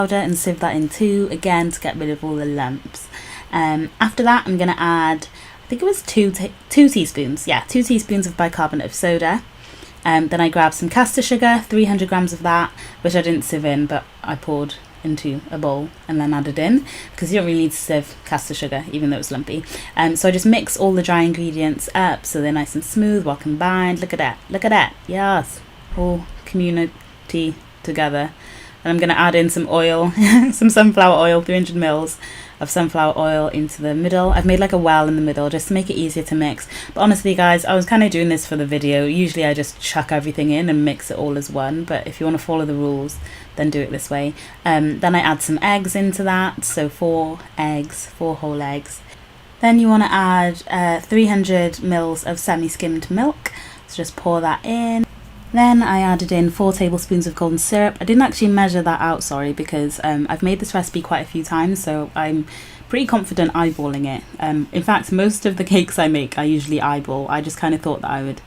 powder and sieve that in too, again to get rid of all the lumps. After that I'm going to add, I think it was two teaspoons, yeah, 2 teaspoons of bicarbonate of soda. Then I grabbed some caster sugar, 300 grams of that, which I didn't sieve in, but I poured into a bowl and then added in, because you don't really need to sieve caster sugar even though it's lumpy. So I just mix all the dry ingredients up so they're nice and smooth, well combined. Look at that, yes, all community together. And I'm going to add in some oil, some sunflower oil, 300 mils of sunflower oil into the middle. I've made like a well in the middle just to make it easier to mix. But honestly guys, I was kind of doing this for the video. Usually I just chuck everything in and mix it all as one, but if you want to follow the rules, then do it this way. Then I add some eggs into that, so 4 whole eggs. Then you want to add 300 mils of semi-skimmed milk, so just pour that in. Then I added in 4 tablespoons of golden syrup. I didn't actually measure that out, sorry, because I've made this recipe quite a few times, so I'm pretty confident eyeballing it. In fact, most of the cakes I make I usually eyeball. I just kind of thought that I would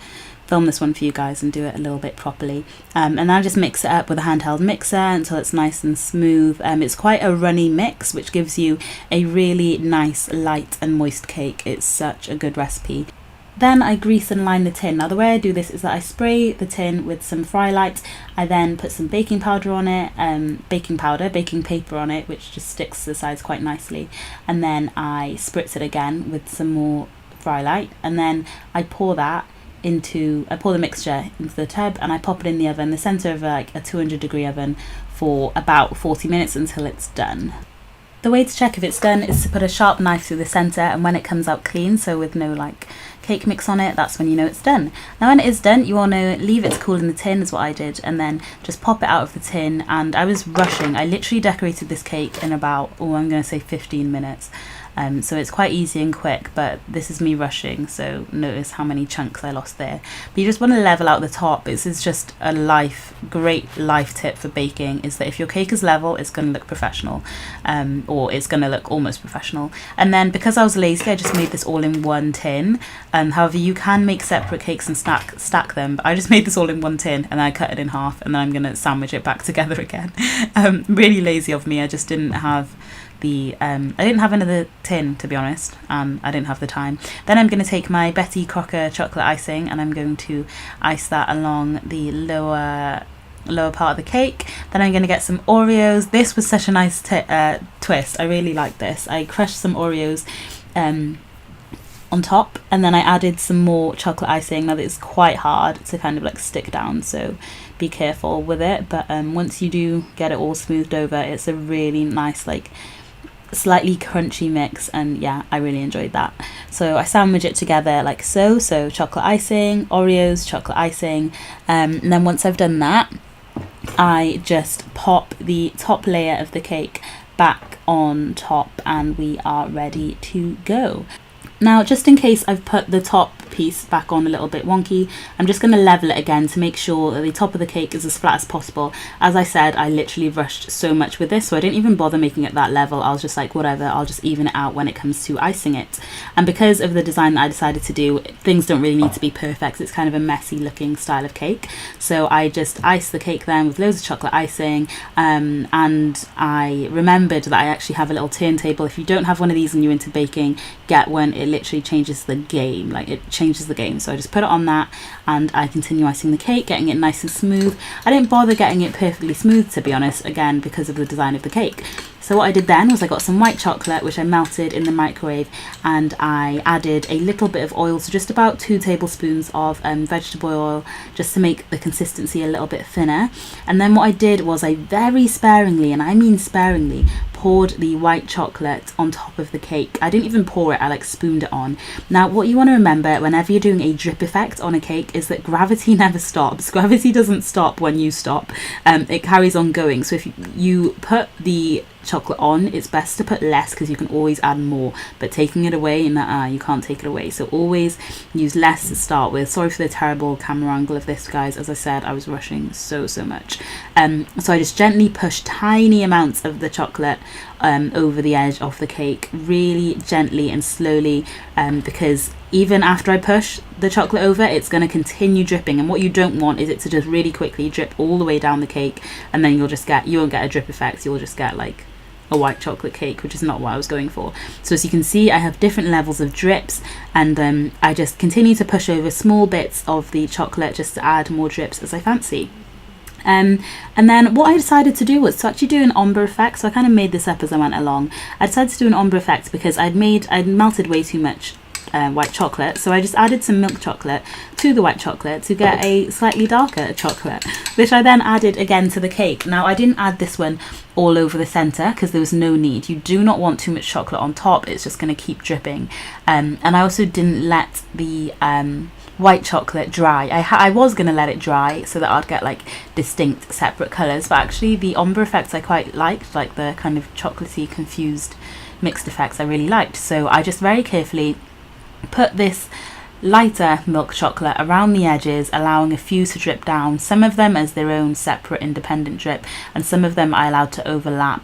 film this one for you guys and do it a little bit properly. And then I just mix it up with a handheld mixer until it's nice and smooth. It's quite a runny mix, which gives you a really nice, light and moist cake. It's such a good recipe. Then I grease and line the tin. Now the way I do this is that I spray the tin with some Frylight. I then put some baking powder on it, baking paper on it, which just sticks to the sides quite nicely. And then I spritz it again with some more Frylight. And then I pour the mixture into the tub and I pop it in the oven, the centre of like a 200-degree oven, for about 40 minutes until it's done. The way to check if it's done is to put a sharp knife through the centre, and when it comes out clean, so with no like cake mix on it, that's when you know it's done. Now when it is done, you want to leave it to cool in the tin, is what I did, and then just pop it out of the tin. And I was rushing. I literally decorated this cake in about, I'm going to say 15 minutes. So it's quite easy and quick, but this is me rushing, so notice how many chunks I lost there. But you just want to level out the top. This is just a great life tip for baking, is that if your cake is level, it's going to look professional, or it's going to look almost professional. And then because I was lazy, I just made this all in one tin. However, you can make separate cakes and stack them, but I just made this all in one tin and then I cut it in half, and then I'm going to sandwich it back together again. Really lazy of me. I just didn't have I didn't have another tin, to be honest, and I didn't have the time. Then I'm going to take my Betty Crocker chocolate icing and I'm going to ice that along the lower part of the cake. Then I'm going to get some Oreos. This was such a nice twist. I really like this. I crushed some Oreos on top, and then I added some more chocolate icing. Now it's quite hard to kind of like stick down, so be careful with it, but once you do get it all smoothed over, it's a really nice, like, slightly crunchy mix, and yeah, I really enjoyed that. So I sandwich it together like so chocolate icing, Oreos, chocolate icing, and then once I've done that, I just pop the top layer of the cake back on top and we are ready to go. Now, just in case I've put the top piece back on a little bit wonky, I'm just going to level it again to make sure that the top of the cake is as flat as possible. As I said, I literally rushed so much with this, so I didn't even bother making it that level. I was just like, whatever, I'll just even it out when it comes to icing it. And because of the design that I decided to do, things don't really need to be perfect. It's kind of a messy looking style of cake. So I just iced the cake then with loads of chocolate icing, and I remembered that I actually have a little turntable. If you don't have one of these and you're into baking, get one. It literally changes the game. Like, it changes the game. So I just put it on that and I continue icing the cake, getting it nice and smooth. I didn't bother getting it perfectly smooth, to be honest, again because of the design of the cake. So what I did then was I got some white chocolate, which I melted in the microwave, and I added a little bit of oil, so just about 2 tablespoons of vegetable oil, just to make the consistency a little bit thinner. And then what I did was I very sparingly, and I mean sparingly, poured the white chocolate on top of the cake. I didn't even pour it, I like spooned it on. Now what you want to remember whenever you're doing a drip effect on a cake is that gravity never stops. Gravity doesn't stop when you stop. It carries on going. So if you put the chocolate on, it's best to put less because you can always add more, but taking it away, you can't take it away. So always use less to start with. Sorry for the terrible camera angle of this, guys. As I said, I was rushing so much. So I just gently pushed tiny amounts of the chocolate over the edge of the cake, really gently and slowly, because even after I push the chocolate over, it's going to continue dripping, and what you don't want is it to just really quickly drip all the way down the cake, and then you won't get a drip effect, you'll just get like a white chocolate cake, which is not what I was going for. So as you can see, I have different levels of drips, and I just continue to push over small bits of the chocolate just to add more drips as I fancy. And then what I decided to do was to actually do an ombre effect. So I kind of made this up as I went along. I decided to do an ombre effect because I'd melted way too much white chocolate, so I just added some milk chocolate to the white chocolate to get a slightly darker chocolate, which I then added again to the cake. Now I didn't add this one all over the center because there was no need. You do not want too much chocolate on top, it's just going to keep dripping. And I also didn't let the white chocolate dry. I was going to let it dry so that I'd get like distinct separate colours, but actually the ombre effects I quite liked, like the kind of chocolatey confused mixed effects I really liked. So I just very carefully put this lighter milk chocolate around the edges, allowing a few to drip down, some of them as their own separate independent drip, and some of them I allowed to overlap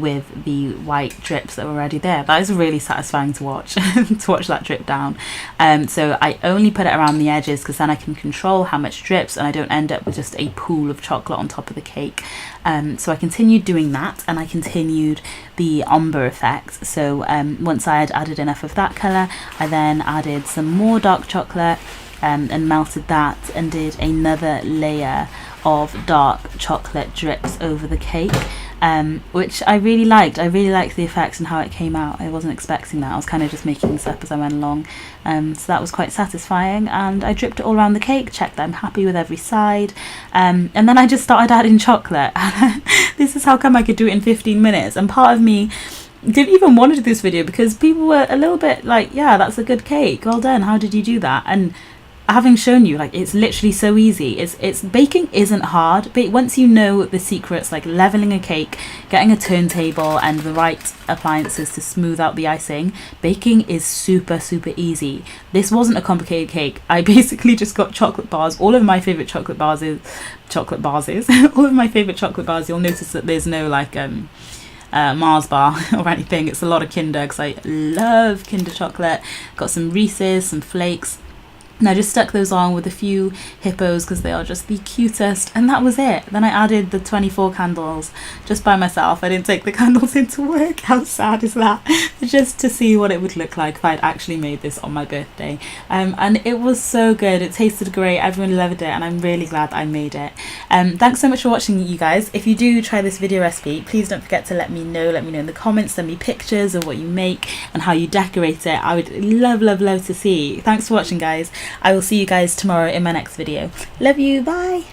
with the white drips that were already there. That was really satisfying to watch, to watch that drip down. So I only put it around the edges because then I can control how much drips and I don't end up with just a pool of chocolate on top of the cake. So I continued doing that, and I continued the ombre effect. So once I had added enough of that colour, I then added some more dark chocolate and melted that and did another layer of dark chocolate drips over the cake, which I really liked. I really liked the effects and how it came out. I wasn't expecting that. I was kind of just making this up as I went along. So that was quite satisfying, and I dripped it all around the cake, checked that I'm happy with every side, and then I just started adding chocolate. This is how come I could do it in 15 minutes, and part of me didn't even want to do this video because people were a little bit like, yeah, that's a good cake, well done, how did you do that? And having shown you, like, it's literally so easy. It's baking isn't hard, but once you know the secrets, like leveling a cake, getting a turntable and the right appliances to smooth out the icing, baking is super easy. This wasn't a complicated cake. I basically just got chocolate bars, all of my favorite chocolate bars all of my favorite chocolate bars. You'll notice that there's no like Mars bar or anything. It's a lot of Kinder because I love Kinder chocolate. Got some Reese's, some flakes, and I just stuck those on with a few hippos because they are just the cutest, and that was it. Then I added the 24 candles just by myself. I didn't take the candles into work. How sad is that? Just to see what it would look like if I'd actually made this on my birthday. And it was so good. It tasted great. Everyone loved it, and I'm really glad I made it. Thanks so much for watching, you guys. If you do try this video recipe, please don't forget to let me know in the comments. Send me pictures of what you make and how you decorate it. I would love to see. Thanks for watching, guys. I will see you guys tomorrow in my next video. Love you, bye.